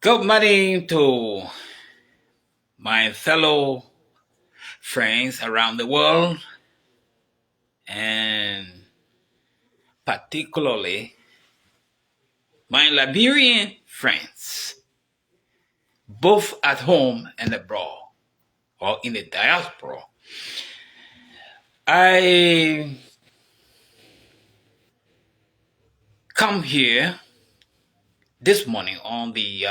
Good morning to my fellow friends around the world, and particularly my Liberian friends, both at home and abroad or in the diaspora. I come here this morning on the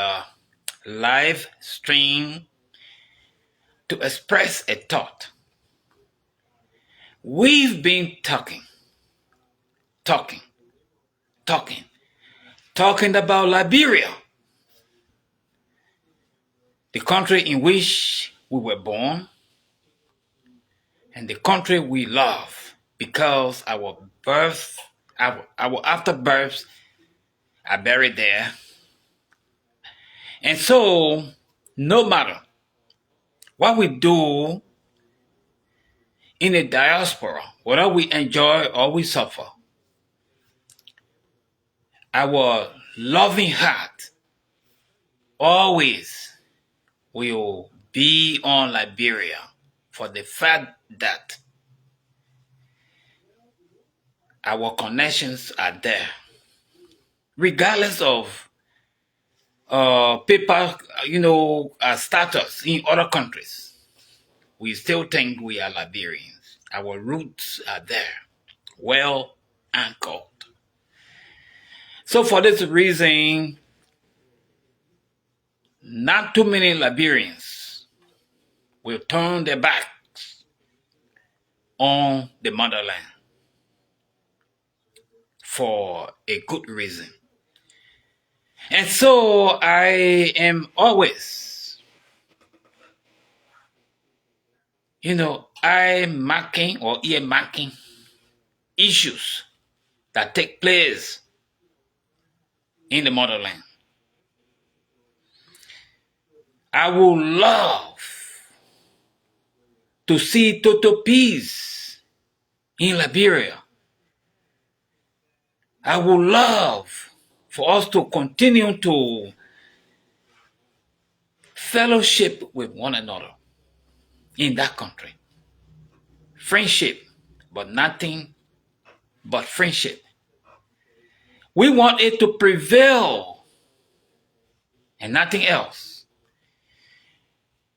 live stream to express a thought. We've been talking, talking, talking about Liberia, the country in which we were born, and the country we love because our afterbirths are buried there. And so, no matter what we do in the diaspora, whether we enjoy or we suffer, our loving heart always will be on Liberia for the fact that our connections are there, regardless of paper, status in other countries. We still think we are Liberians. Our roots are there, well anchored. So for this reason, not too many Liberians will turn their backs on the motherland for a good reason. And so I am always, eye marking or ear marking issues that take place in the motherland. I would love to see total peace in Liberia. I would love for us to continue to fellowship with one another in that country. Friendship, but nothing but friendship. We want it to prevail and nothing else.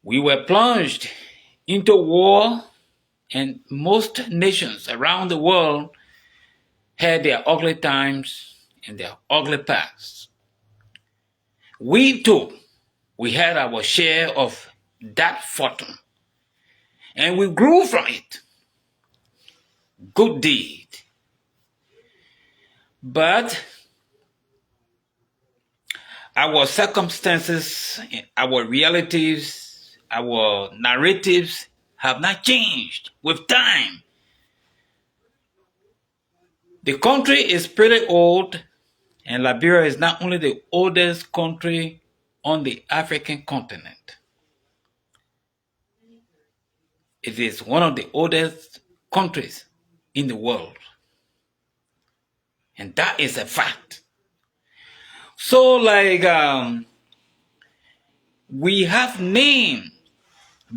We were plunged into war, and most nations around the world had their ugly times and their ugly past. We too, we had our share of that fortune, and we grew from it. Good deed. But our circumstances, our realities, our narratives have not changed with time. The country is pretty old, and Liberia is not only the oldest country on the African continent. It is one of the oldest countries in the world. And that is a fact. So we have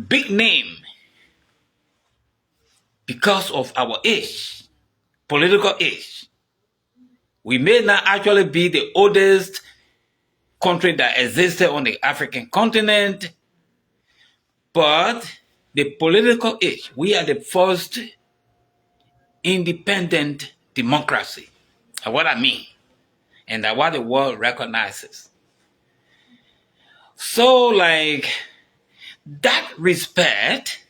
big name, because of our age, political age. We may not actually be the oldest country that existed on the African continent, but the political age, we are the first independent democracy. And what I mean, and that what the world recognizes. So that respect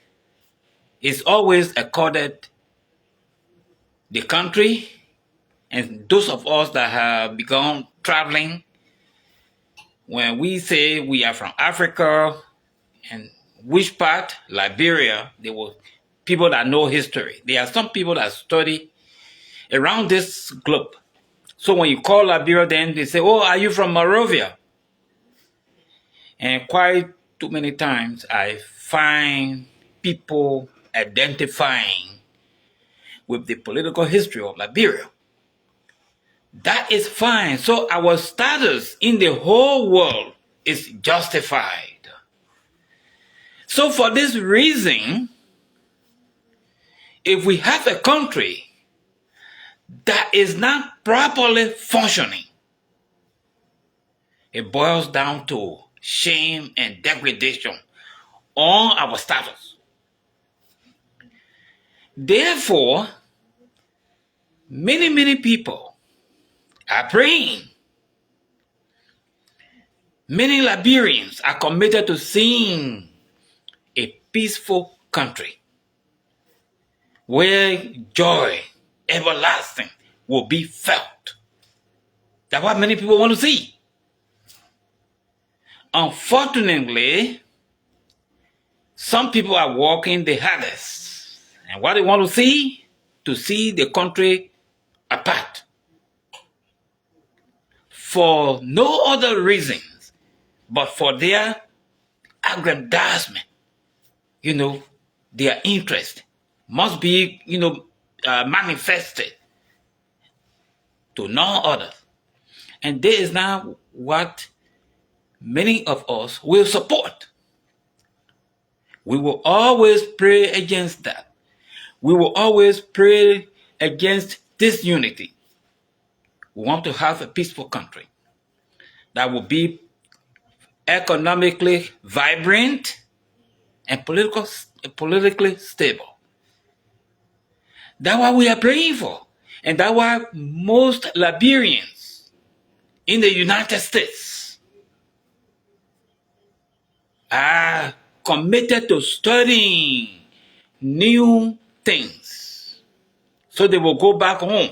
is always accorded the country and those of us that have begun traveling. When we say we are from Africa, and which part? Liberia, there were people that know history. There are some people that study around this globe. So when you call Liberia, then they say, oh, are you from Monrovia? And quite too many times I find people identifying with the political history of Liberia. That is fine. So our status in the whole world is justified. So for this reason, if we have a country that is not properly functioning, it boils down to shame and degradation on our status. Therefore, many people are praying. Many Liberians are committed to seeing a peaceful country where joy everlasting will be felt. That's what many people want to see. Unfortunately, some people are working the hardest. And what they want to see the country apart. For no other reasons but for their aggrandizement. Their interest must be, manifested to none other. And this is now what many of us will support. We will always pray against that. We will always pray against disunity. We want to have a peaceful country that will be economically vibrant and politically stable. That's what we are praying for. And that's why most Liberians in the United States are committed to studying new things. So they will go back home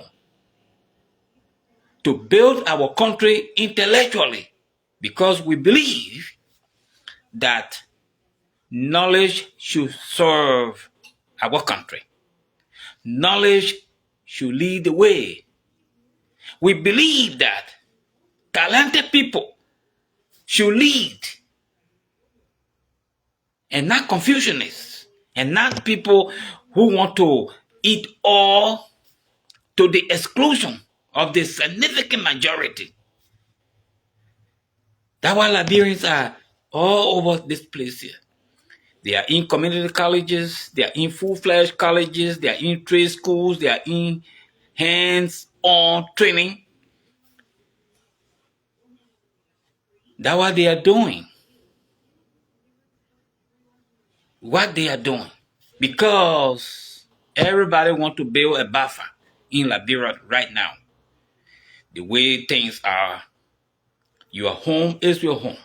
to build our country intellectually, because we believe that knowledge should serve our country. Knowledge should lead the way. We believe that talented people should lead, and not Confucianists, and not people who want to eat all to the exclusion of the significant majority. That's why Liberians are all over this place here. They are in community colleges, they are in full-fledged colleges, they are in trade schools, they are in hands-on training. That's what they are doing. What they are doing. Because everybody wants to build a buffer in Liberia right now. The way things are, your home is your home.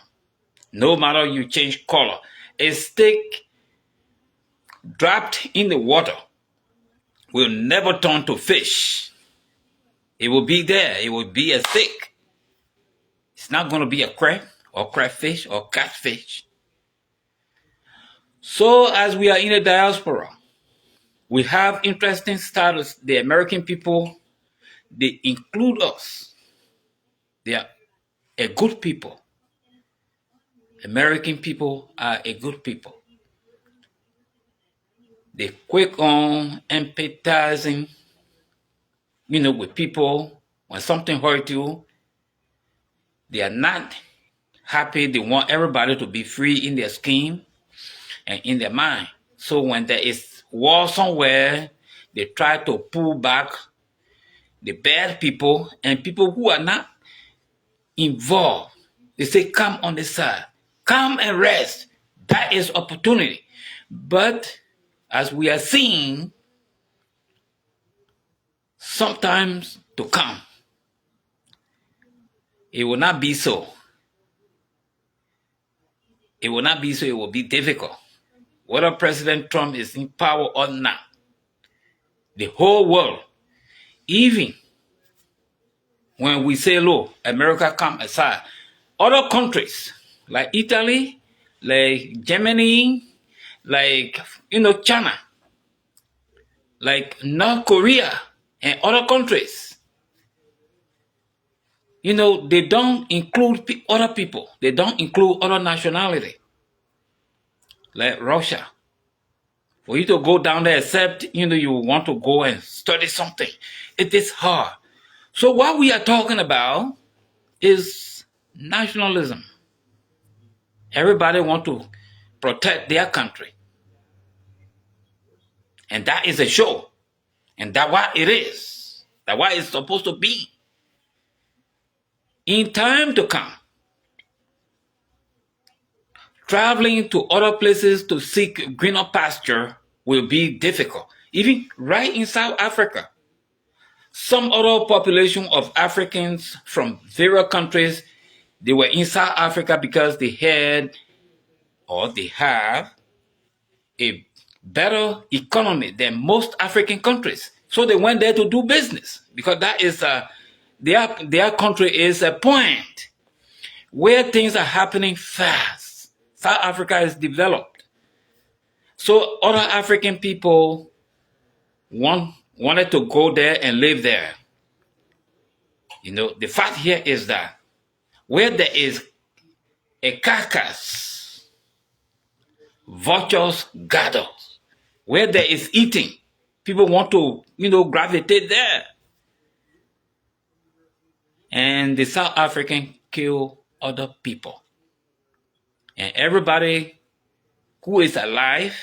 No matter you change color. A stick dropped in the water will never turn to fish. It will be there. It will be a stick. It's not going to be a crab or crayfish or catfish. So as we are in the diaspora, we have interesting status. The American people, they include us. They are a good people. American people are a good people. They quick on empathizing, with people. When something hurt you, they are not happy. They want everybody to be free in their scheme and in their mind. So when there is war somewhere, they try to pull back the bad people and people who are not involved. They say, come on the side. Come and rest. That is opportunity. But as we are seeing, sometimes to come, it will not be so. It will not be so. It will be difficult. Whether President Trump is in power or not, the whole world, even when we say, look, America come aside, other countries like Italy, like Germany, like, China, like North Korea and other countries, they don't include other people. They don't include other nationality. Like Russia. For you to go down there, except, you want to go and study something, it is hard. So what we are talking about is nationalism. Everybody want to protect their country. And that is a show. And that's what it is. That's what it's supposed to be. In time to come, traveling to other places to seek greener pasture will be difficult. Even right in South Africa, some other population of Africans from various countries, they were in South Africa because they had or they have a better economy than most African countries. So they went there to do business because that is their country is a point where things are happening fast. South Africa is developed. So other African people wanted to go there and live there. The fact here is that where there is a carcass, vultures gather. Where there is eating, people want to, gravitate there. And the South African kill other people. And everybody who is alive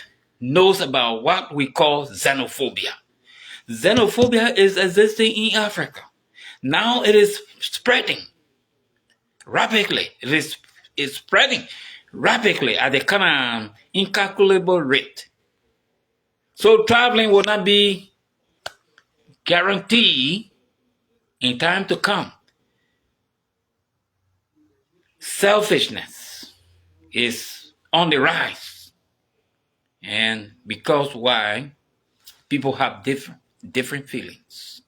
knows about what we call xenophobia. Xenophobia is existing in Africa. Now it is spreading rapidly. It is spreading rapidly at a kind of incalculable rate. So traveling will not be guaranteed in time to come. Selfishness is on the rise. And because why? People have different feelings.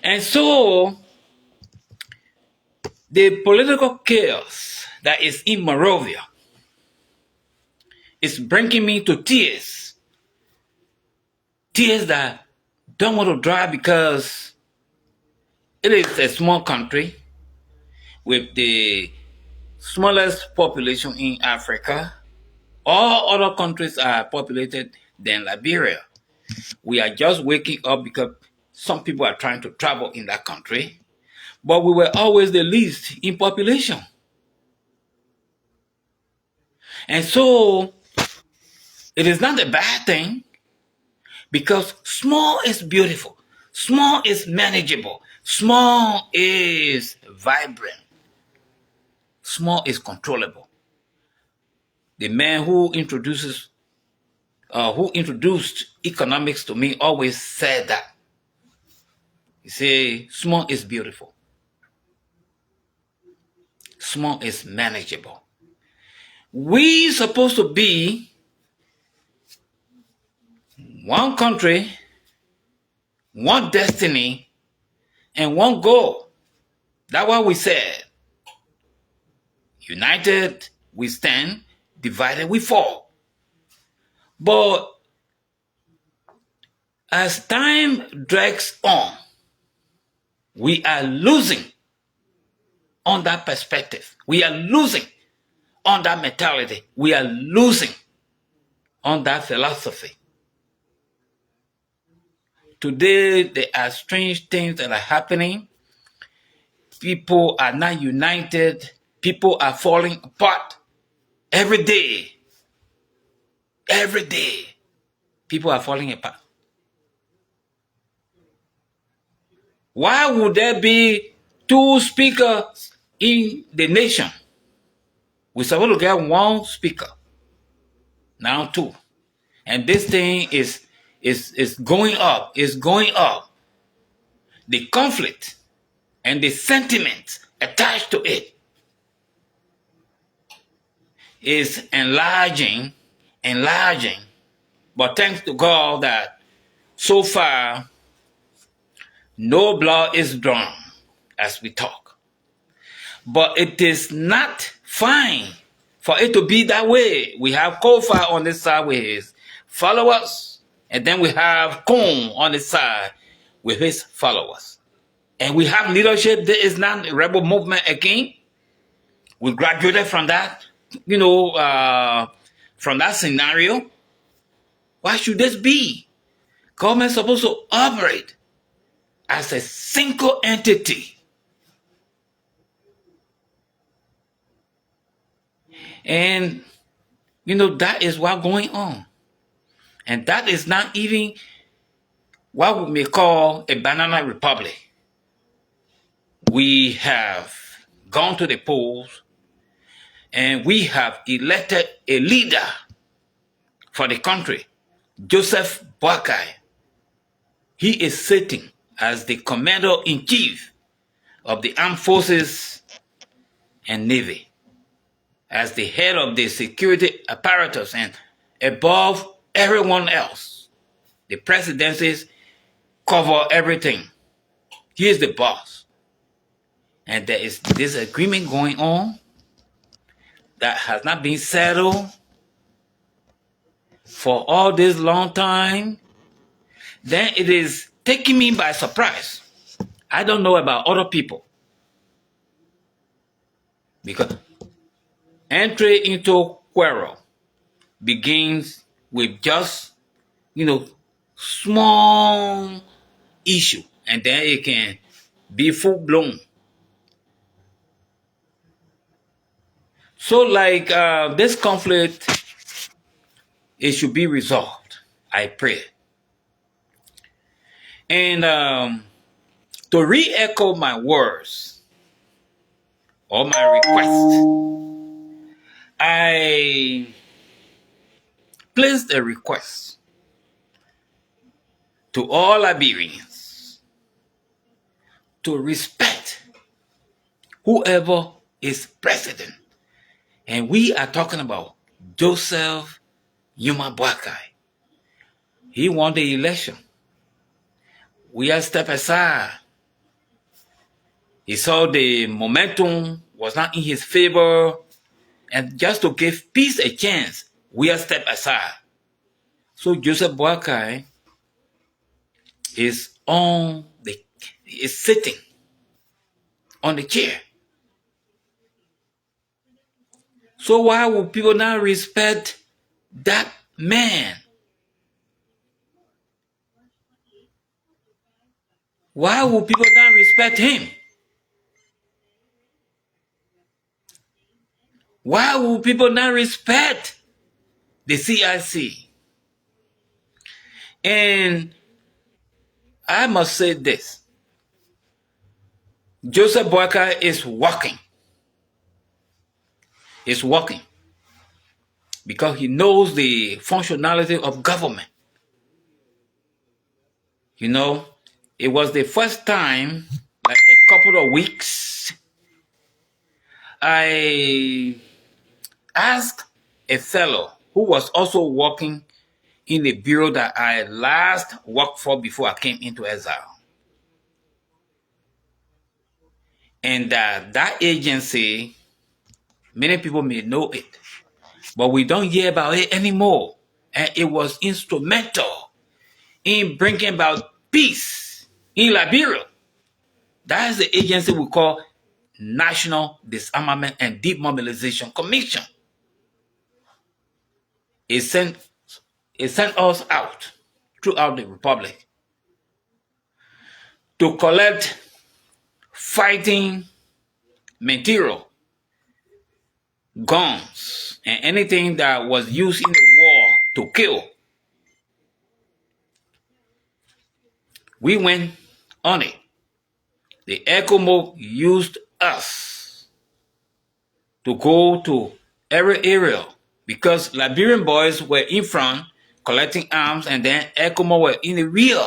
And so the political chaos that is in Monrovia is bringing me to tears. Tears that don't want to dry because it is a small country with the smallest population in Africa. All other countries are populated than Liberia. We are just waking up because some people are trying to travel in that country, but we were always the least in population. And so it is not a bad thing because small is beautiful, small is manageable, small is vibrant, small is controllable. The man who introduced economics to me always said that. He said, small is beautiful. Small is manageable. We supposed to be one country, one destiny, and one goal. That's what we said. United we stand, divided we fall. But as time drags on, we are losing on that perspective. We are losing on that mentality. We are losing on that philosophy. Today, there are strange things that are happening. People are not united. People are falling apart every day. Every day, people are falling apart. Why would there be two speakers in the nation? We're supposed to get one speaker. Now two. And this thing is going up. It's going up. The conflict and the sentiment attached to it is enlarging. But thanks to God that so far no blood is drawn as we talk. But it is not fine for it to be that way. We have Kofa on this side with his followers, and then we have Kun on this side with his followers. And we have leadership that is not a rebel movement again. We graduated from that, from that scenario. Why should this be? Government is supposed to operate as a single entity. And, that is what's going on. And that is not even what we may call a banana republic. We have gone to the polls and we have elected a leader for the country, Joseph Boakai. He is sitting as the commander-in-chief of the armed forces and navy, as the head of the security apparatus, and above everyone else. The presidencies cover everything. He is the boss. And there is disagreement going on that has not been settled for all this long time. Then it is taking me by surprise. I don't know about other people. Because entry into quarrel begins with just, small issue. And then it can be full blown. So like this conflict, it should be resolved. I pray. And to re-echo my words or my request, I placed a request to all Liberians to respect whoever is president. And we are talking about Joseph Yuma Boakai. He won the election. We have stepped aside. He saw the momentum was not in his favor. And just to give peace a chance, we have stepped aside. So Joseph Boakai is sitting on the chair. So why would people not respect that man? Why would people not respect him? Why would people not respect the CIC? And I must say this. Joseph Boakai is working. He's working because he knows the functionality of government. It was the first time, like a couple of weeks, I asked a fellow who was also working in the bureau that I last worked for before I came into exile. And that agency, many people may know it, but we don't hear about it anymore. And it was instrumental in bringing about peace in Liberia. That is the agency we call National Disarmament and Demobilization Commission. It sent us out throughout the Republic to collect fighting material, guns, and anything that was used in the war to kill. We went on it. The ECOMOG used us to go to every area because Liberian boys were in front collecting arms and then ECOMOG were in the rear.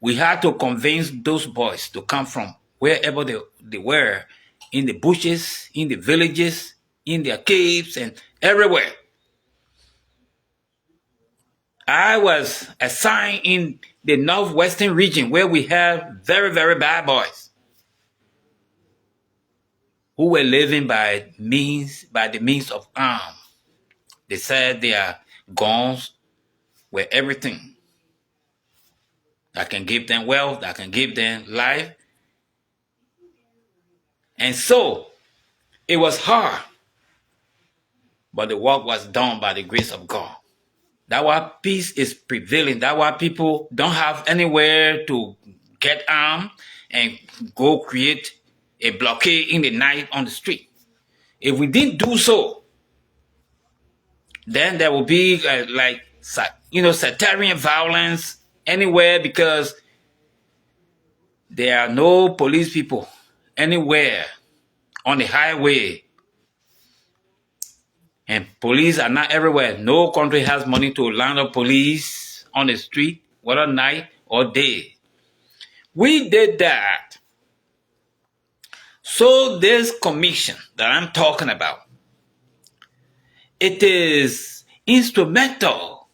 We had to convince those boys to come from wherever they were, in the bushes, in the villages, in their caves, and everywhere. I was assigned in the northwestern region where we have very, very bad boys who were living by the means of arms. They said their guns were everything that can give them wealth, that can give them life. And so it was hard, but the work was done by the grace of God. That's why peace is prevailing. That's why people don't have anywhere to get armed and go create a blockade in the night on the street. If we didn't do so, then there will be sectarian violence anywhere, because there are no police people anywhere on the highway. And police are not everywhere. No country has money to line up police on the street, whether night or day. We did that. So this commission that I'm talking about, it is instrumental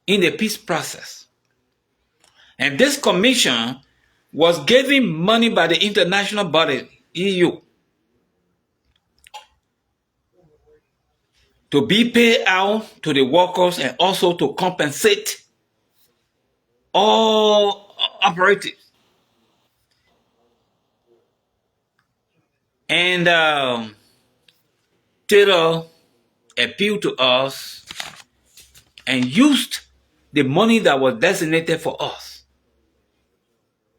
in the peace process. And this commission was given money by the international body, EU, to be paid out to the workers and also to compensate all operatives. And Taylor appealed to us and used the money that was designated for us.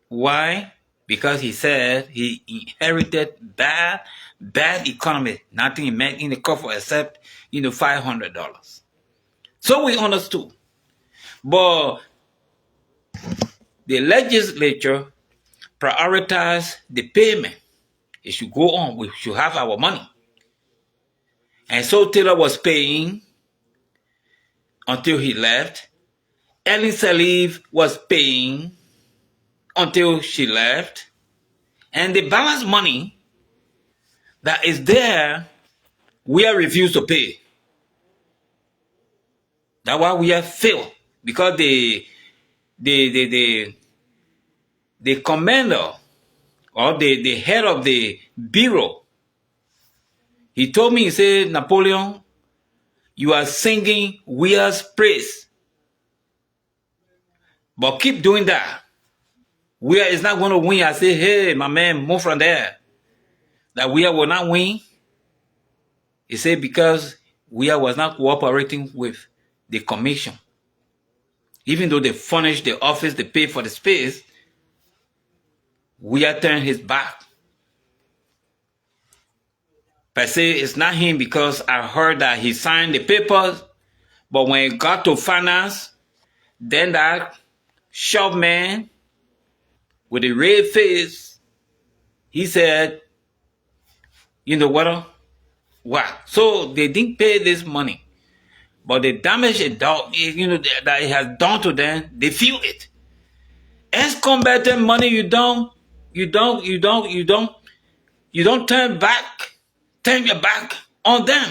Why? Because he said he inherited bad economy. Nothing he made in the coffers except $500. So we understood. But the legislature prioritized the payment. It should go on. We should have our money. And so Taylor was paying until he left. Ellen Sirleaf was paying until she left. And the balance money that is there, we are refused to pay. That's why we have failed. Because the commander or the head of the bureau, he told me, he said, Napoleon, you are singing Weah's praise. But keep doing that. Weah is not going to win. I say, hey, my man, move from there. That Weah will not win. He said, because Weah was not cooperating with the commission. Even though they furnished the office, they paid for the space, Weah turned his back. Per se, it's not him, because I heard that he signed the papers, but when it got to finance, then that shop man with the red face, he said, you know what? What? So they didn't pay this money, but the damage that it has done to them, they feel it. As combatant money, you don't turn your back on them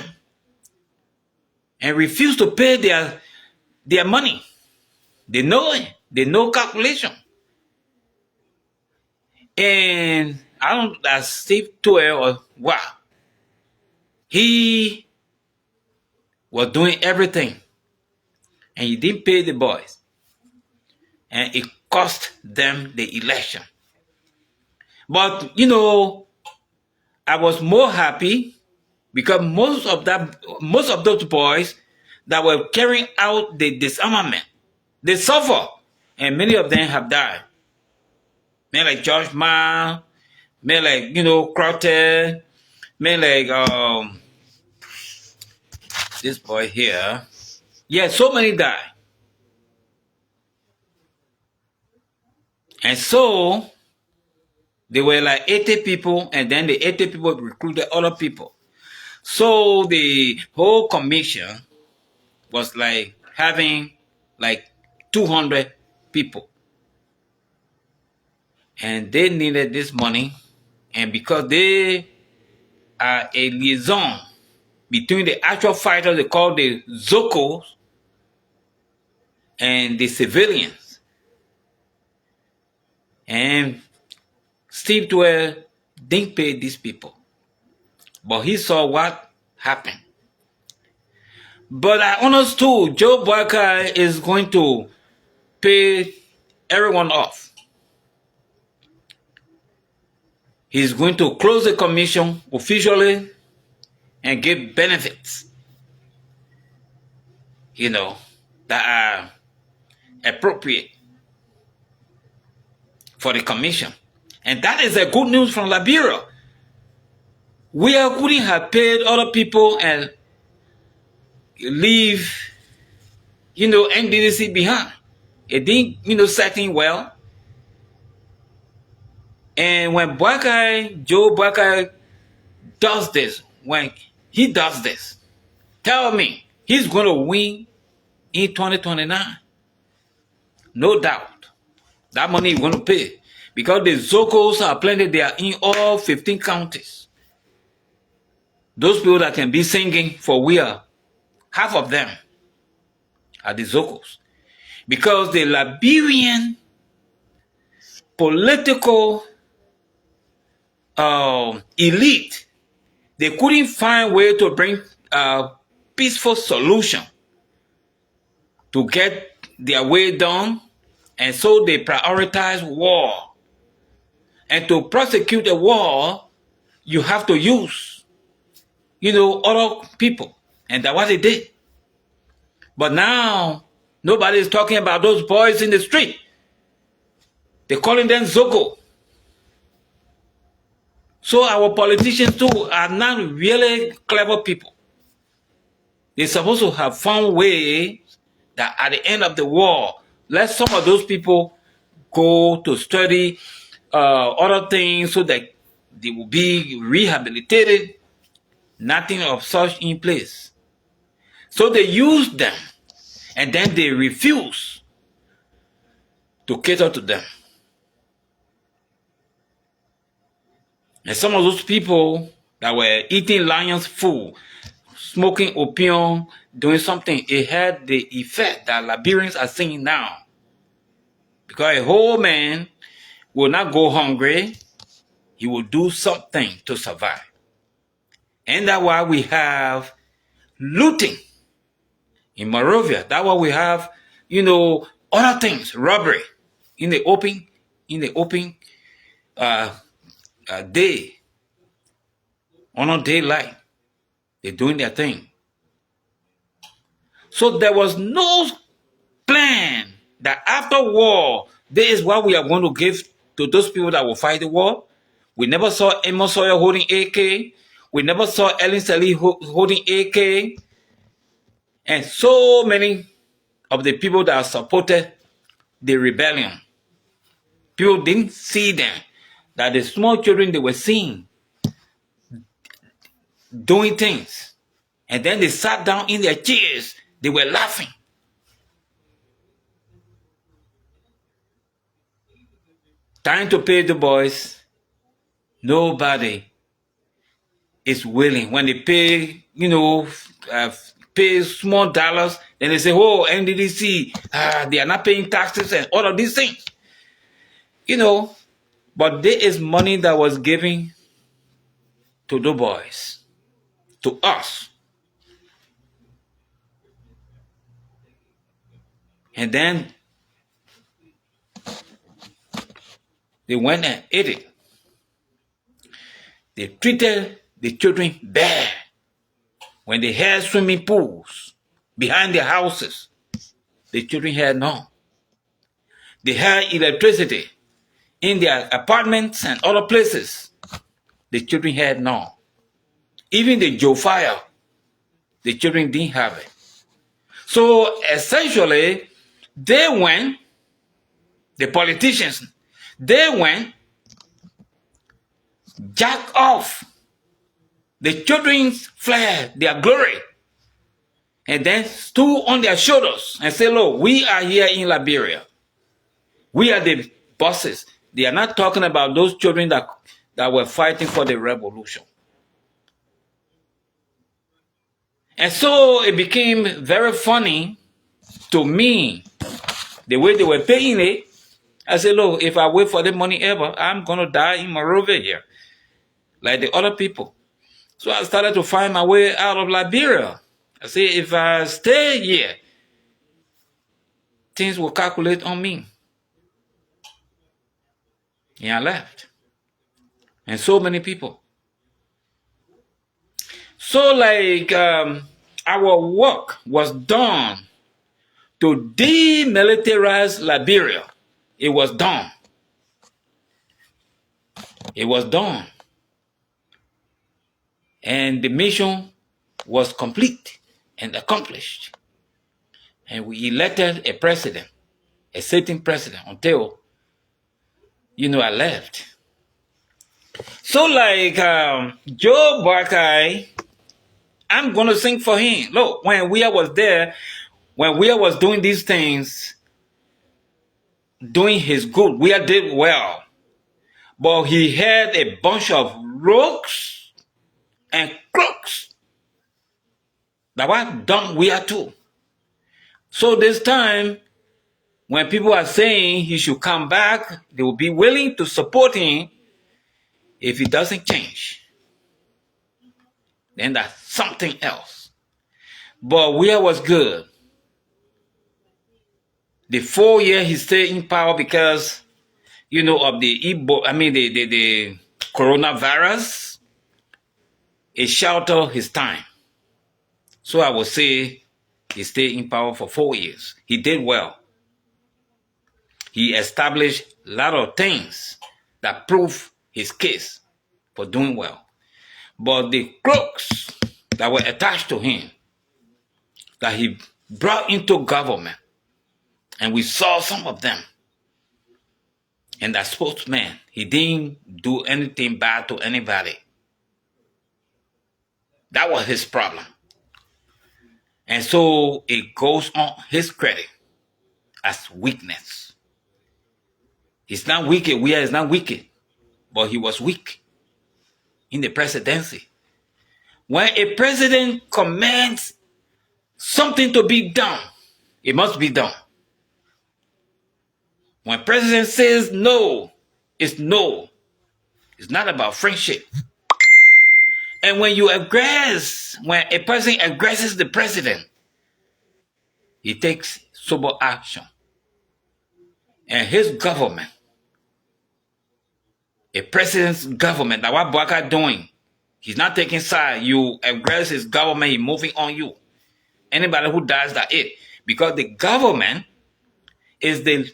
and refuse to pay their money. They know it. They know calculation. And I don't, that's Steve Toer or what. He was doing everything, and he didn't pay the boys, and it cost them the election. But I was more happy because most of those boys that were carrying out the disarmament, they suffer, and many of them have died. Men like George Ma, men like Crowther, men like this boy here. Yeah, so many died. And so there were like 80 people, and then the 80 people recruited other people. So the whole commission was like having like 200 people. And they needed this money. And because they are a liaison between the actual fighters, they call the Zocos, and the civilians. And Steve Toer didn't pay these people. But he saw what happened. But I understood Joe Boakai is going to pay everyone off. He's going to close the commission officially and give benefits, that are appropriate for the commission. And that is a good news from Liberia. We couldn't have paid other people and leave, NDDC behind. It didn't, setting well. And when Joe Boakai does this, when he does this, tell me he's going to win in 2029. No doubt. That money is going to pay. Because the Zocos are plenty, they are in all 15 counties. Those people that can be singing for we are, half of them are the Zocos. Because the Liberian political elite, they couldn't find a way to bring a peaceful solution to get their way done, and so they prioritize war. And to prosecute a war, you have to use, other people. And that's what they did. But now, nobody is talking about those boys in the street. They're calling them Zoco. So our politicians too are not really clever people. They're supposed to have found a way that at the end of the war, let some of those people go to study other things so that they will be rehabilitated. Nothing of such in place. So they use them and then they refuse to cater to them. And some of those people that were eating lion's food, smoking opium, doing something, it had the effect that Liberians are seeing now. Because a whole man will not go hungry, he will do something to survive. And that's why we have looting in Monrovia. That's why we have, other things, robbery in the open day, on a daylight. They're doing their thing. So there was no plan that after war, this is what we are going to give to those people that will fight the war. We never saw Amos Sawyer holding AK. We never saw Ellen Sally holding AK. And so many of the people that supported the rebellion, people didn't see them. That the small children they were seeing doing things. And then they sat down in their chairs. They were laughing. Time to pay the boys. Nobody is willing. When they pay, pay small dollars, then they say, oh, NDDC, they are not paying taxes and all of these things. But there is money that was given to the boys, to us. And then they went and ate it. They treated the children bad. When they had swimming pools behind their houses, the children had none. They had electricity in their apartments and other places. The children had none. Even the Joe Fire, the children didn't have it. So essentially, the politicians, jack off the children's flag, their glory, and then stood on their shoulders and said, look, we are here in Liberia. We are the bosses. They are not talking about those children that were fighting for the revolution. And so it became very funny to me, the way they were paying it. I said, look, if I wait for the money ever, I'm going to die in Monrovia here, like the other people. So I started to find my way out of Liberia. I said, if I stay here, things will calculate on me. And I left. And so many people. So our work was done to demilitarize Liberia. It was done. It was done. And the mission was complete and accomplished. And we elected a president, a sitting president, until, I left. So like Joe Buckeye, I'm going to sing for him. Look, when Weah was there, when Weah was doing these things, doing his good, Weah did well. But he had a bunch of rogues and crooks that were done Weah too. So this time, when people are saying he should come back, they will be willing to support him if he doesn't change. Then that's something else. But Weah was good. The 4 year he stayed in power because, of the coronavirus, it sheltered his time. So I would say he stayed in power for 4 years. He did well. He established a lot of things that prove his case for doing well. But the crooks that were attached to him, that he brought into government, and we saw some of them, and that spokesman, he didn't do anything bad to anybody. That was his problem. And so it goes on his credit as weakness. He's not wicked. Weah is not wicked. But he was weak in the presidency. When a president commands something to be done, it must be done. When president says no, it's no. It's not about friendship. And when a person aggresses the president, he takes sober action. And his government, a president's government, that what Buckeye doing, he's not taking side. You aggress his government, he's moving on you. Anybody who does that, because the government is the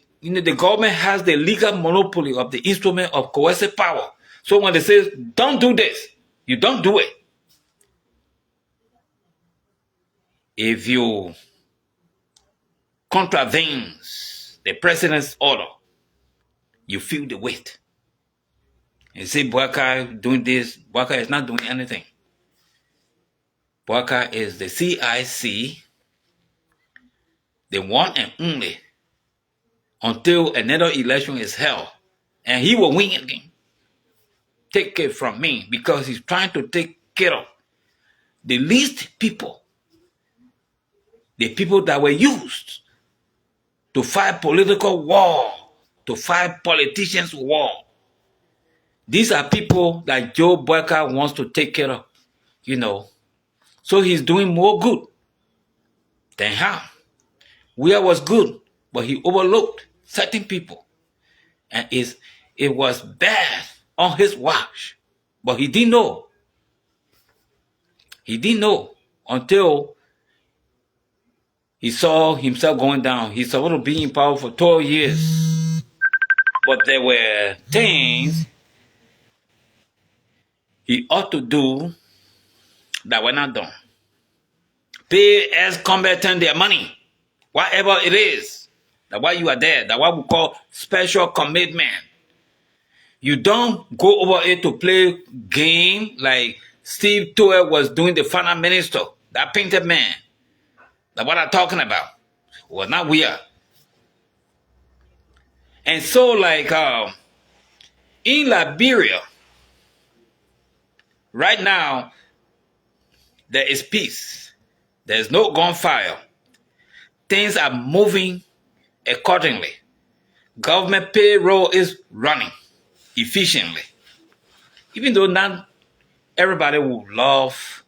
government has the legal monopoly of the instrument of coercive power. So when they say, don't do this, you don't do it. If you contravenes the president's order, you feel the weight. And say Buckeye doing this, Buckeye is not doing anything. Buckeye is the CIC, the one and only, until another election is held. And he will win again. Take it from me, because he's trying to take care of the least people, the people that were used to fight political war, to fight politicians' war. These are people that Joe Buckeye wants to take care of, So he's doing more good than harm. Weah was good, but he overlooked certain people. And it was bad on his watch. But he didn't know. He didn't know until he saw himself going down. He's supposed to be in power for 12 years. But there were things he ought to do that were not done. Pay as combatant their money, whatever it is. That's why you are there. That's what we call special commitment. You don't go over it to play game like Steve Toer was doing, the final minister, that painted man. That's what I'm talking about. Well, not we are. And so like in Liberia, right now, there is peace. There is no gunfire. Things are moving accordingly. Government payroll is running efficiently. Even though not everybody will love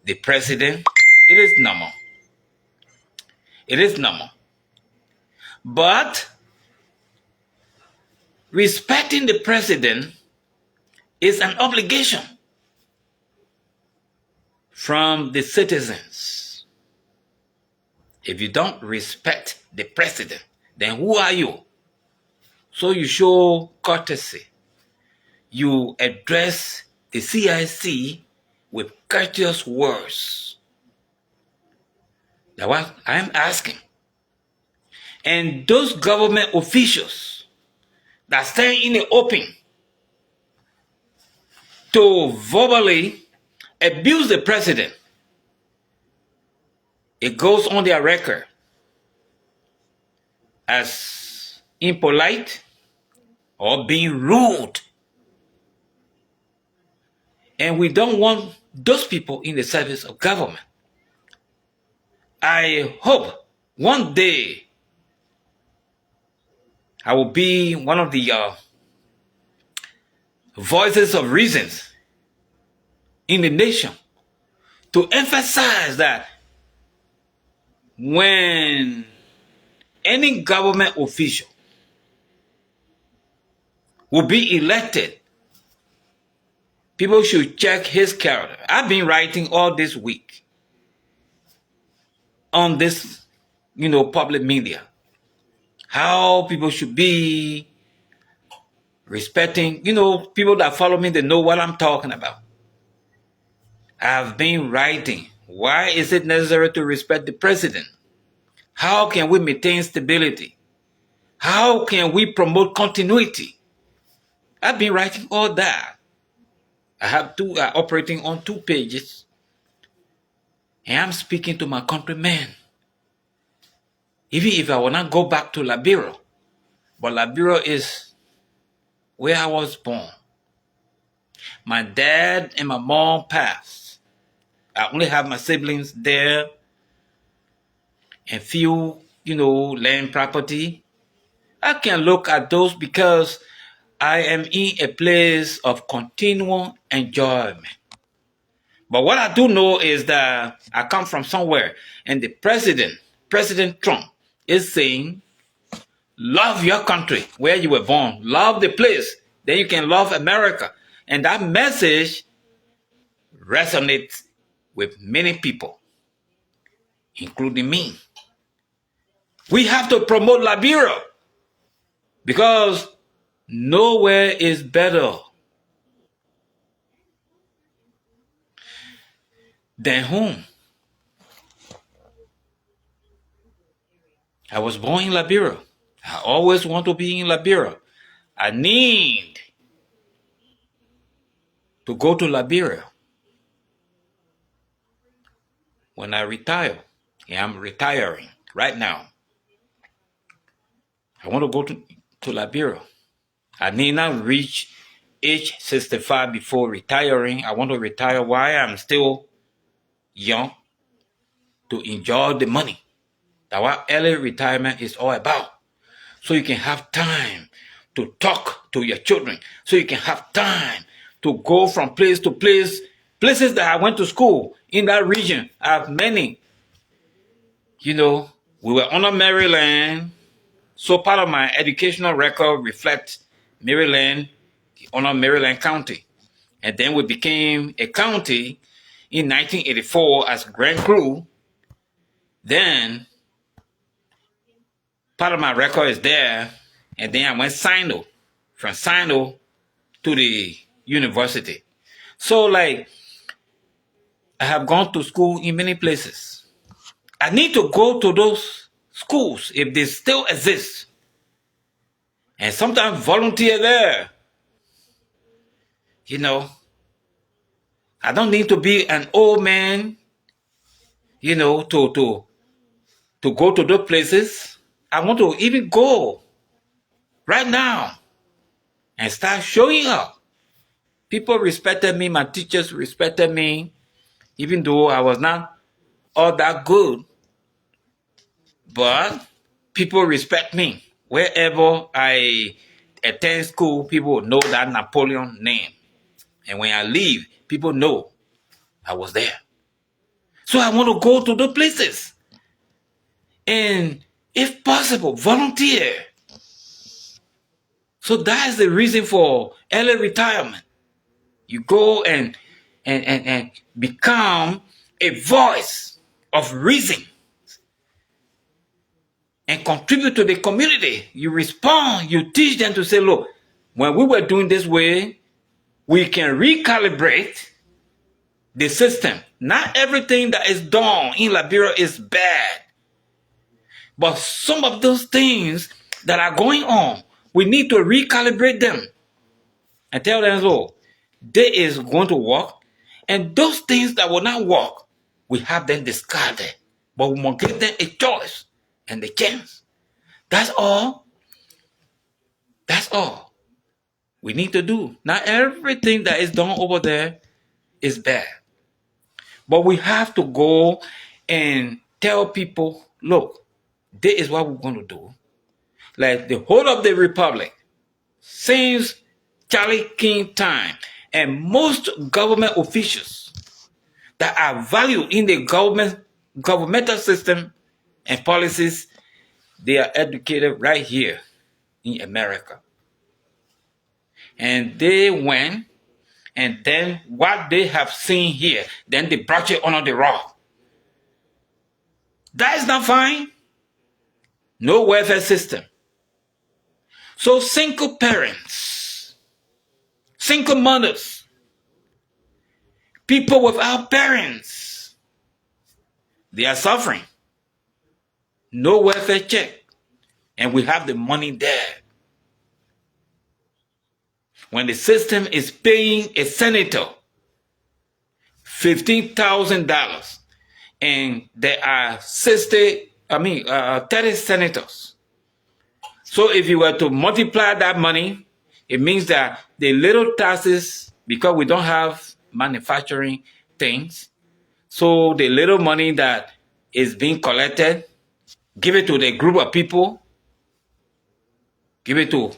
the president, it is normal. It is normal. But respecting the president is an obligation from the citizens. If you don't respect the president, then who are you? So you show courtesy. You address the CIC with courteous words. That's what I'm asking. And those government officials that stand in the open to verbally abuse the president, it goes on their record as impolite or being rude. And we don't want those people in the service of government. I hope one day I will be one of the voices of reasons in the nation to emphasize that when any government official will be elected, people should check his character. I've been writing all this week on this, public media, how people should be respecting, people that follow me, they know what I'm talking about. I've been writing, why is it necessary to respect the president? How can we maintain stability? How can we promote continuity? I've been writing all that. I have operating on 2 pages. And I'm speaking to my countrymen. Even if I will not go back to Liberia, but Liberia is where I was born. My dad and my mom passed. I only have my siblings there and few, land property. I can look at those because I am in a place of continual enjoyment. But what I do know is that I come from somewhere, and the President Trump, is saying, love your country where you were born, love the place, then you can love America. And that message resonates with many people, including me. We have to promote Liberia because nowhere is better than home. I was born in Liberia. I always want to be in Liberia. I need to go to Liberia when I retire. And I'm retiring right now. I want to go to Liberia. I need not reach age 65 before retiring. I want to retire while I'm still young to enjoy the money. That's what early retirement is all about. So you can have time to talk to your children. So you can have time to go from place to place. Places that I went to school in that region, I have many. We were under Maryland. So part of my educational record reflects Maryland, under Maryland County. And then we became a county in 1984 as Grand Crew. Then part of my record is there. And then I went Sino, from Sino to the university. So I have gone to school in many places. I need to go to those schools if they still exist. And sometimes volunteer there. I don't need to be an old man, to go to those places. I want to even go right now and start showing up. People respected me. My teachers respected me, even though I was not all that good. But people respect me. Wherever I attend school, people know that Napoleon name. And when I leave, people know I was there. So I want to go to the places. And if possible, volunteer. So that's the reason for early retirement. You go and become a voice of reason and contribute to the community. You respond, you teach them to say, look, when we were doing this way, we can recalibrate the system. Not everything that is done in Liberia is bad. But some of those things that are going on, we need to recalibrate them and tell them, so, they is going to work. And those things that will not work, we have them discarded. But we must give them a choice and a chance. That's all. That's all we need to do. Not everything that is done over there is bad. But we have to go and tell people, look, this is what we're going to do. Like the whole of the republic, since Charlie King time, and most government officials that are valued in the governmental system and policies, they are educated right here in America. And they went, and then what they have seen here, then they brought it under the rug. That is not fine. No welfare system. So single parents, single mothers, people without parents, they are suffering. No welfare check. And we have the money there. When the system is paying a senator $15,000 and there are 30 senators. So if you were to multiply that money, it means that the little taxes, because we don't have manufacturing things, so the little money that is being collected, give it to the group of people, give it to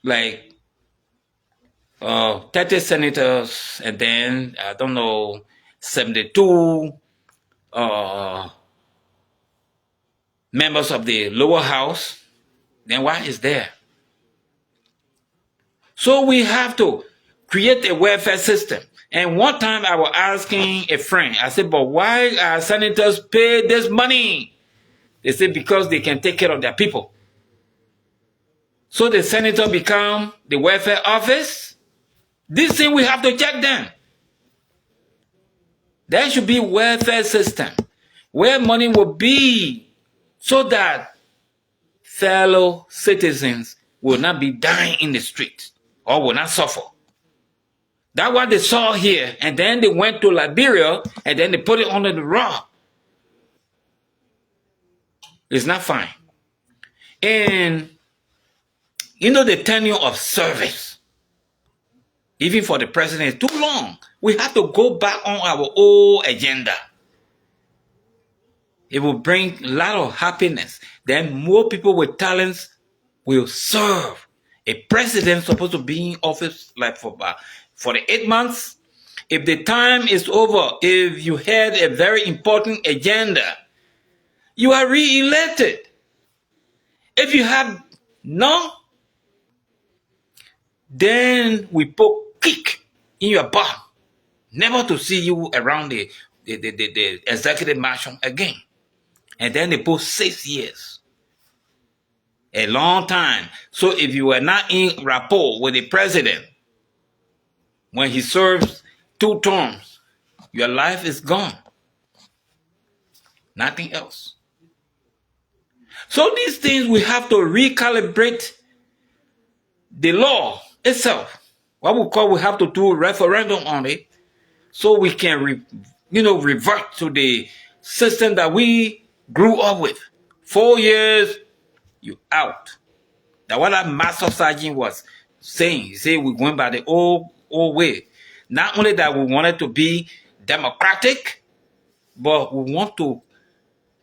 like 30 senators, and then, 72 members of the lower house, then what is there? So we have to create a welfare system. And one time I was asking a friend, I said, but why are senators pay this money? They said, because they can take care of their people. So the senator become the welfare office. This thing we have to check them. There should be welfare system where money will be so that fellow citizens will not be dying in the street or will not suffer. That's what they saw here. And then they went to Liberia and then they put it under the rug. It's not fine. And the tenure of service, even for the president, is too long. We have to go back on our old agenda. It will bring a lot of happiness. Then more people with talents will serve. A president is supposed to be in office like for the 8 months. If the time is over, if you had a very important agenda, you are re-elected. If you have none, then we put kick in your butt, never to see you around the executive mansion again. And then they put 6 years, a long time. So if you were not in rapport with the president when he serves 2 terms, your life is gone. Nothing else. So these things we have to recalibrate the law itself. What we have to do a referendum on it so we can revert to the system that we grew up with. 4 years, you out. That's what that Master Sergeant was saying. He said we're going by the old way. Not only that we wanted to be democratic, but we want to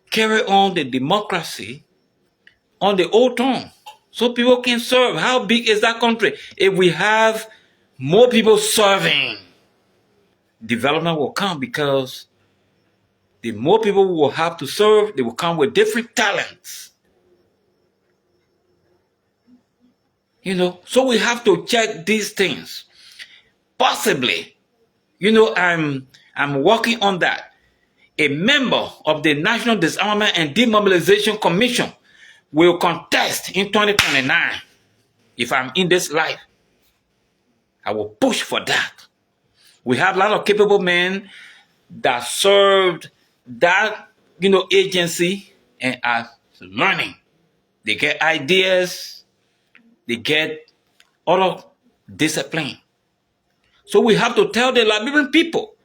carry on the democracy on the old tone so people can serve. How big is that country? If we have more people serving, development will come, because the more people will have to serve, they will come with different talents. So we have to check these things. Possibly, I'm working on that. A member of the National Disarmament and Demobilization Commission will contest in 2029. If I'm in this life, I will push for that. We have a lot of capable men that served that, agency and are learning. They get ideas, they get other discipline. So we have to tell the Liberian people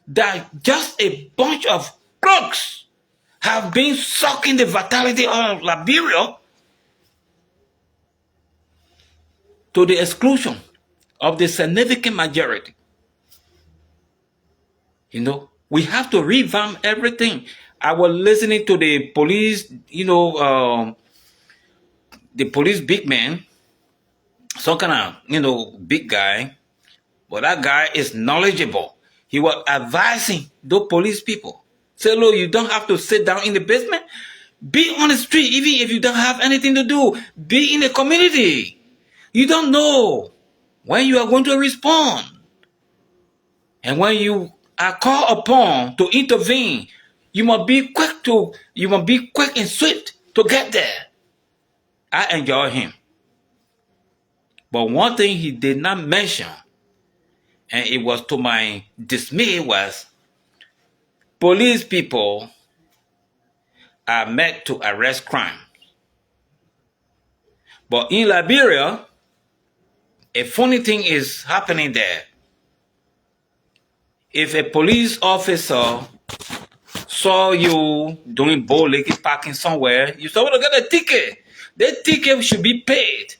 that just a bunch of crooks have been sucking the vitality of Liberia to the exclusion of the significant majority. We have to revamp everything. I was listening to the police, the police big man, some kind of, big guy, but that guy is knowledgeable. He was advising those police people. Say, look, you don't have to sit down in the basement. Be on the street, even if you don't have anything to do. Be in the community. You don't know when you are going to respond. And when you are called upon to intervene, you must be quick and swift to get there. I enjoy him. But one thing he did not mention, and it was to my dismay, was police people are meant to arrest crime. But in Liberia, a funny thing is happening there. If a police officer saw you doing bow-legged parking somewhere, you said, well, get a ticket. That ticket should be paid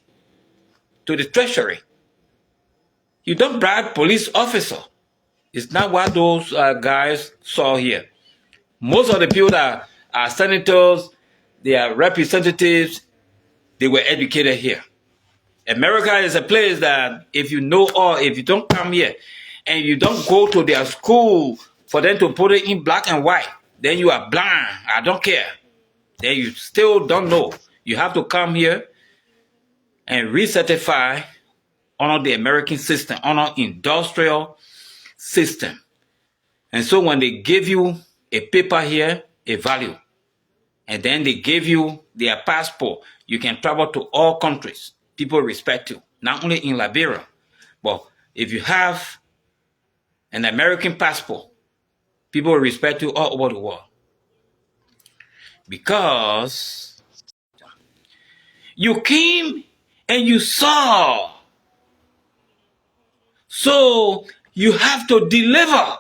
to the treasury. You don't bribe police officer. It's not what those guys saw here. Most of the people that are senators, they are representatives, they were educated here. America is a place that if you don't come here and you don't go to their school for them to put it in black and white, then you are blind. I don't care. Then you still don't know. You have to come here and recertify under the American system, under industrial system. And so when they give you a paper here, a value, and then they give you their passport, you can travel to all countries. People respect you, not only in Liberia, but if you have an American passport, people respect you all over the world. Because you came and you saw. So you have to deliver.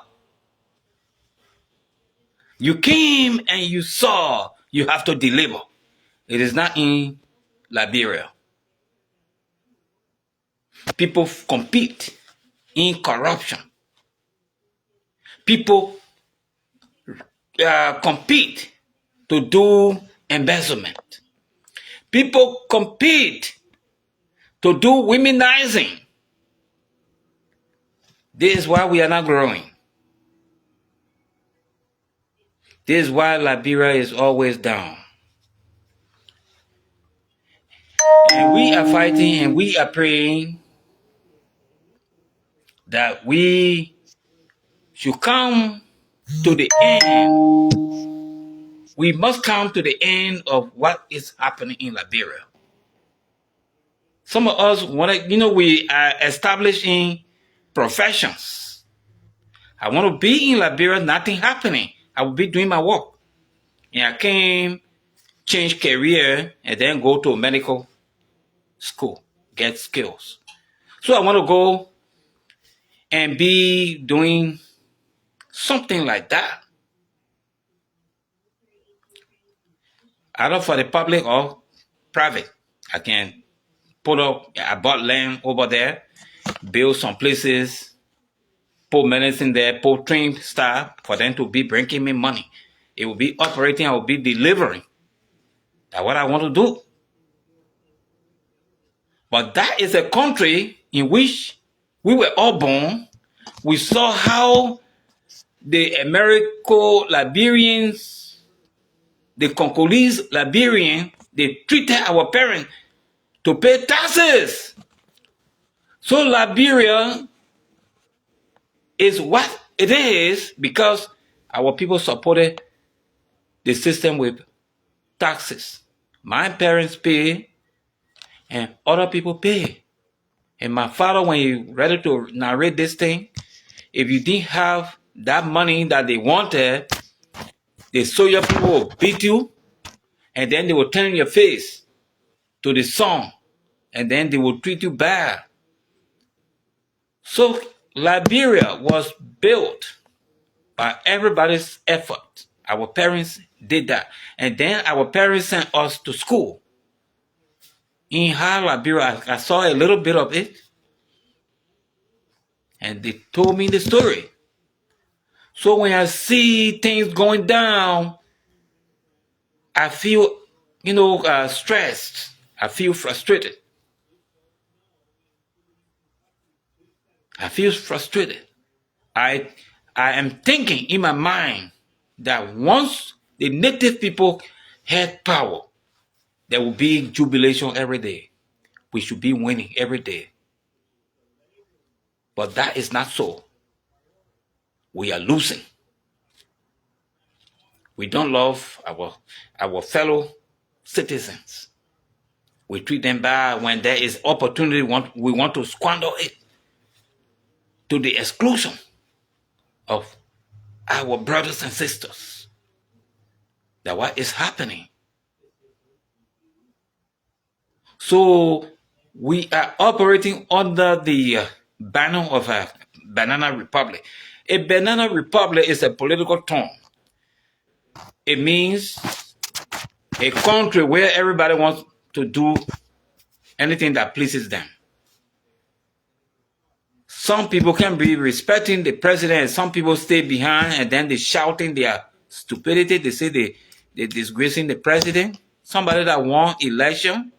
You came and you saw. You have to deliver. It is not in Liberia. People compete in corruption. People compete to do embezzlement. People compete to do womenizing. This is why we are not growing. This is why Liberia is always down. And we are fighting and we are praying that we should come to the end. We must come to the end of what is happening in Liberia. Some of us we are establishing professions. I want to be in Liberia, nothing happening. I will be doing my work. And I came, change career, and then go to medical school, get skills. So I want to go and be doing something like that, either for the public or private. I can I bought land over there, build some places, put medicine there, put trained staff for them to be bringing me money. It will be operating, I will be delivering. That's what I want to do. But that is a country in which we were all born. We saw how the Liberians, the Congolese Liberians, they treated our parents to pay taxes. So Liberia is what it is because our people supported the system with taxes. My parents pay and other people pay. And my father, when he ready to narrate this thing, if you didn't have that money that they wanted, the soldier people will beat you, and then they will turn your face to the sun, and then they will treat you bad. So Liberia was built by everybody's effort. Our parents did that. And then our parents sent us to school. In High Liberia, I saw a little bit of it. And they told me the story. So when I see things going down, I feel, stressed. I feel frustrated. I feel frustrated. I am thinking in my mind that once the native people had power, there will be jubilation every day. We should be winning every day. But that is not so. We are losing. We don't love our fellow citizens. We treat them bad. When there is opportunity, we want to squander it to the exclusion of our brothers and sisters. That's what is happening. So we are operating under the banner of a banana republic. A banana republic is a political term. It means a country where everybody wants to do anything that pleases them. Some people can be respecting the president, and some people stay behind, and then they shouting their stupidity. They say they're disgracing the president. Somebody that won election,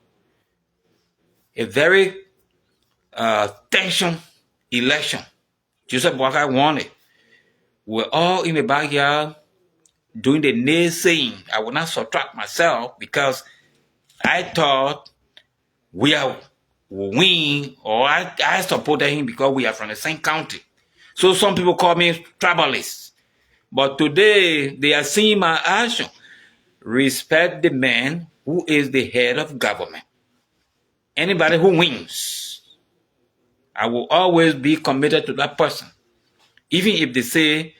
a very tension election. Joseph Boakai won it. We're all in the backyard doing the naysaying. I will not subtract myself because I thought we will win, or I supported him because we are from the same county. So some people call me tribalist. But today they are seeing my action. Respect the man who is the head of government. Anybody who wins, I will always be committed to that person. Even if they say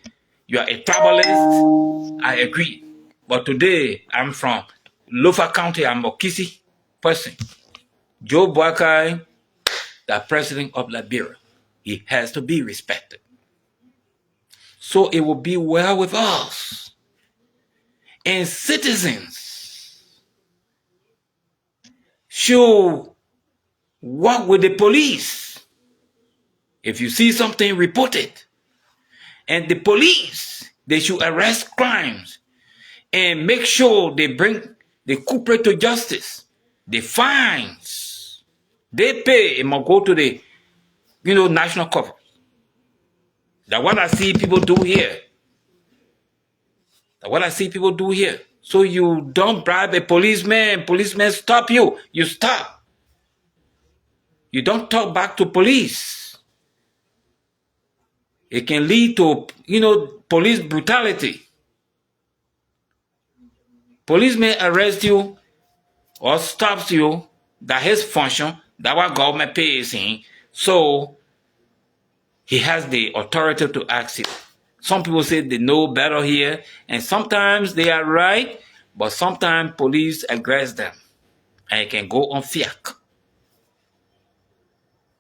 you are a tribalist, I agree. But today I'm from Lofa County, I'm a Kisi person. Joe Boakai, the president of Liberia, he has to be respected. So it will be well with us. And citizens should work with the police. If you see something, report it. And the police, they should arrest crimes and make sure they bring the culprit to justice. The fines they pay, it must go to the national cover. That's what I see people do here. So you don't bribe a policeman stop you. You stop. You don't talk back to police. It can lead to, police brutality. Policeman arrests you or stops you. That's his function. That's what government pays him. So he has the authority to ask you. Some people say they know better here, and sometimes they are right, but sometimes police aggress them, and it can go on fiak.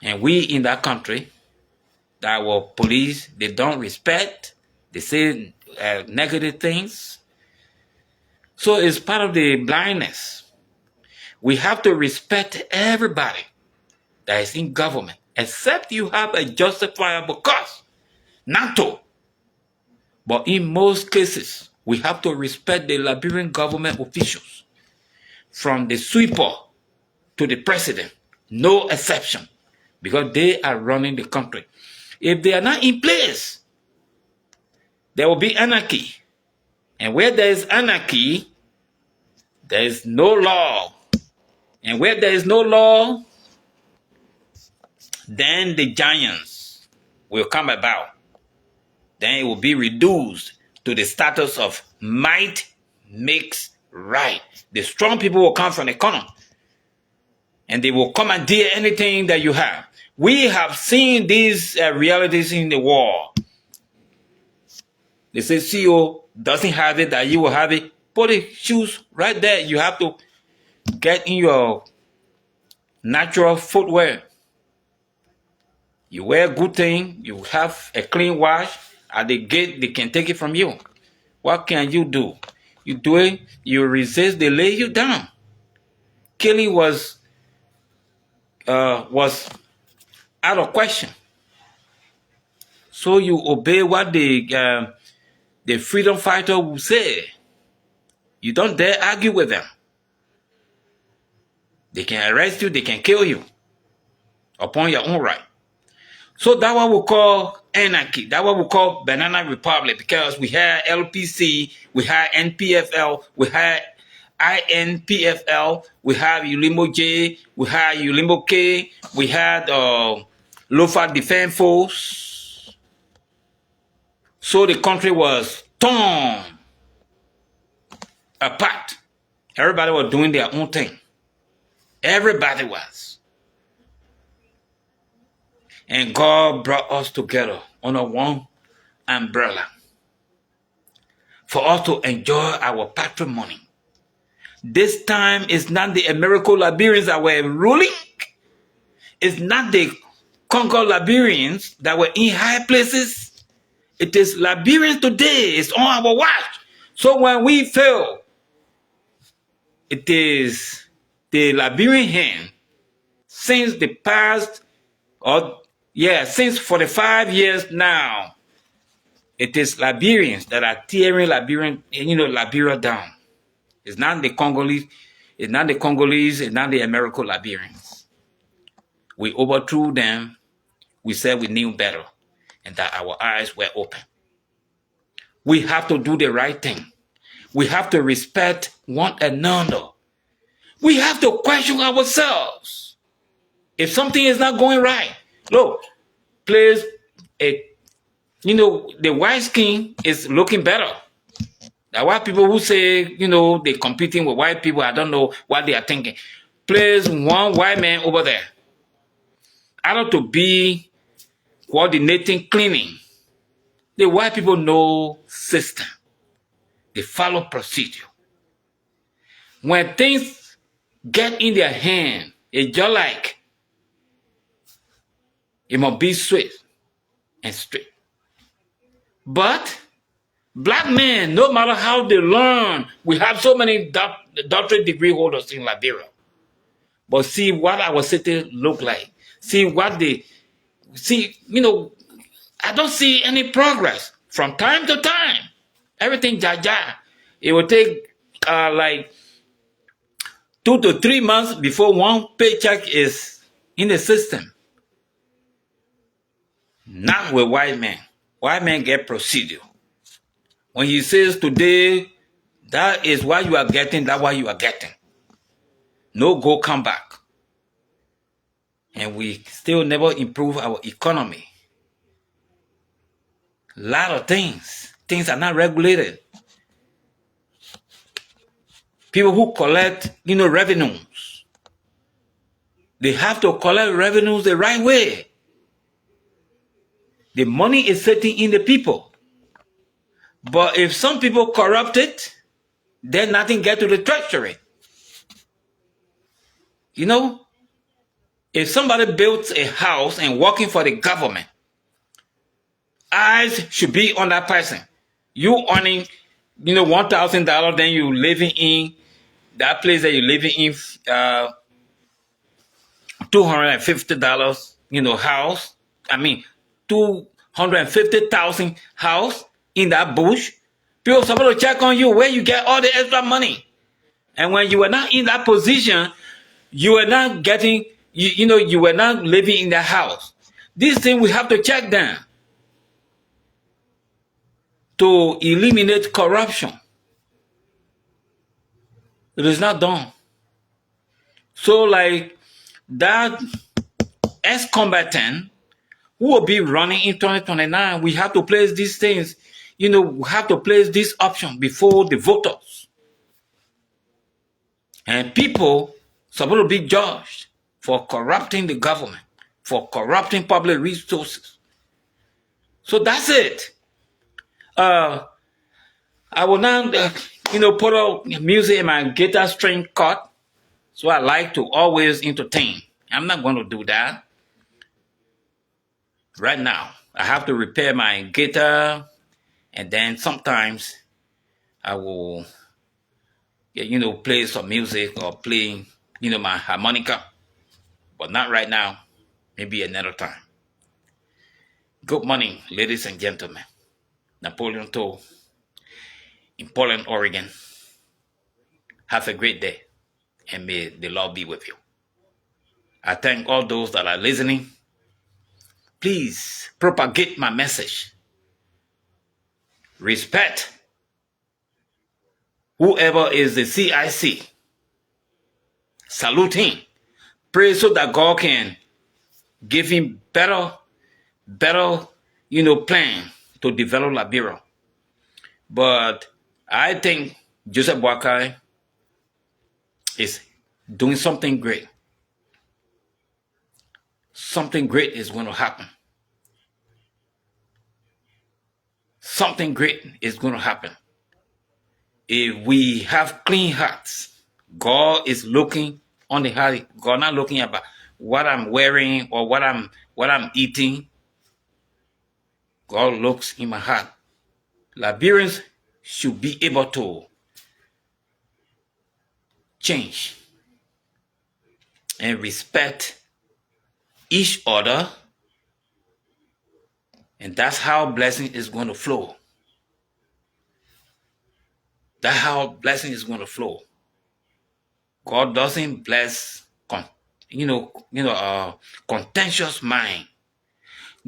And we in that country, that our police, they don't respect, they say negative things. So it's part of the blindness. We have to respect everybody that is in government, except you have a justifiable cause not to. But in most cases, we have to respect the Liberian government officials, from the sweeper to the president, no exception, because they are running the country. If they are not in place, there will be anarchy. And where there is anarchy, there is no law. And where there is no law, then the giants will come about. Then it will be reduced to the status of might makes right. The strong people will come from the corner, and they will commandeer anything that you have. We have seen these realities in the war. They say CO doesn't have it, that you will have it. Put the shoes right there. You have to get in your natural footwear. You wear a good thing. You have a clean wash. At the gate, they can take it from you. What can you do? You do it. You resist. They lay you down. Killing was out of question. So you obey what the freedom fighter will say. You don't dare argue with them. They can arrest you, they can kill you upon your own right. So that what we call anarchy. That what we call banana republic, because we had LPC, we had NPFL, we had INPFL, we have ULIMO J, we had ULIMO K, we had Lofa Defense Force. So the country was torn apart. Everybody was doing their own thing. Everybody was. And God brought us together under one umbrella for us to enjoy our patrimony. This time is not the American Liberians that were ruling. It's not the Congo Liberians that were in high places. It is Liberians today. It's on our watch. So when we fail, it is the Liberian hand since the past, since 45 years now. It is Liberians that are tearing Liberia down. It's not the Congolese. It's not the Congolese. It's not the American Liberians. We overthrew them. We said we knew better, and that our eyes were open. We have to do the right thing. We have to respect one another. We have to question ourselves. If something is not going right, look, please, the white skin is looking better. There are white people who say, they're competing with white people. I don't know what they are thinking. Please, one white man over there, I ought to be coordinating cleaning. The white people know system. They follow procedure. When things get in their hand, it's just like it must be swift and straight. But black men, no matter how they learn, we have so many doctorate degree holders in Liberia. But see what our city look like. See what I don't see any progress from time to time. Everything jaja. It will take like 2 to 3 months before one paycheck is in the system. Not with white men. White men get procedure. When he says today, that is what you are getting, that's what you are getting. No go come back. And we still never improve our economy. A lot of things are not regulated. People who collect, revenues, they have to collect revenues the right way. The money is sitting in the people. But if some people corrupt it, then nothing gets to the treasury. If somebody builds a house and working for the government, eyes should be on that person. You earning, $1,000, then you living in that place that you're living in, $250, house. I mean, 250,000 house in that bush. People are supposed to check on you where you get all the extra money. And when you were not in that position, you were not getting, you were not living in that house. This thing we have to check them to eliminate corruption. It is not done. So like that ex-combatant who will be running in 2029, we have to place these things, we have to place this option before the voters. And people supposed to be judged for corrupting the government, for corrupting public resources. So that's it. I will now, put up music in my guitar string cut. So I like to always entertain. I'm not going to do that right now. I have to repair my guitar, and then sometimes I will, play some music or play, my harmonica. But not right now. Maybe another time. Good morning, ladies and gentlemen. Napoleon Toll in Portland, Oregon. Have a great day, and may the Lord be with you. I thank all those that are listening. Please propagate my message. Respect whoever is the CIC. Salute him. Pray so that God can give him better, plan to develop Liberia. But I think Joseph Boakai is doing something great. Something great is going to happen. Something great is going to happen. If we have clean hearts, God is looking on the heart. God not looking about what I'm wearing or what I'm eating. God looks in my heart. Liberians should be able to change and respect each other, and that's how blessing is going to flow. That's how blessing is going to flow. God doesn't bless contentious mind.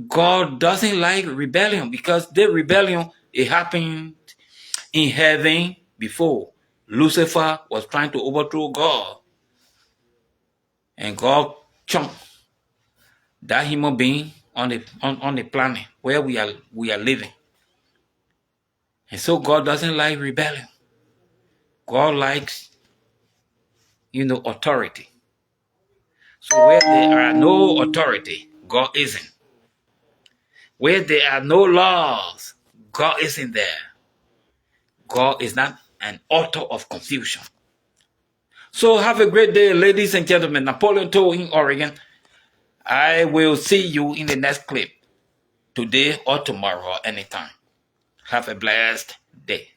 God doesn't like rebellion, because the rebellion, it happened in heaven before. Lucifer was trying to overthrow God, and God chunked that human being on the planet where we are living. And so God doesn't like rebellion. God likes authority. So where there are no authority, God isn't. Where there are no laws, God isn't there. God is not an author of confusion. So have a great day, ladies and gentlemen. Napoleon Toll in Oregon. I will see you in the next clip, today or tomorrow or anytime. Have a blessed day.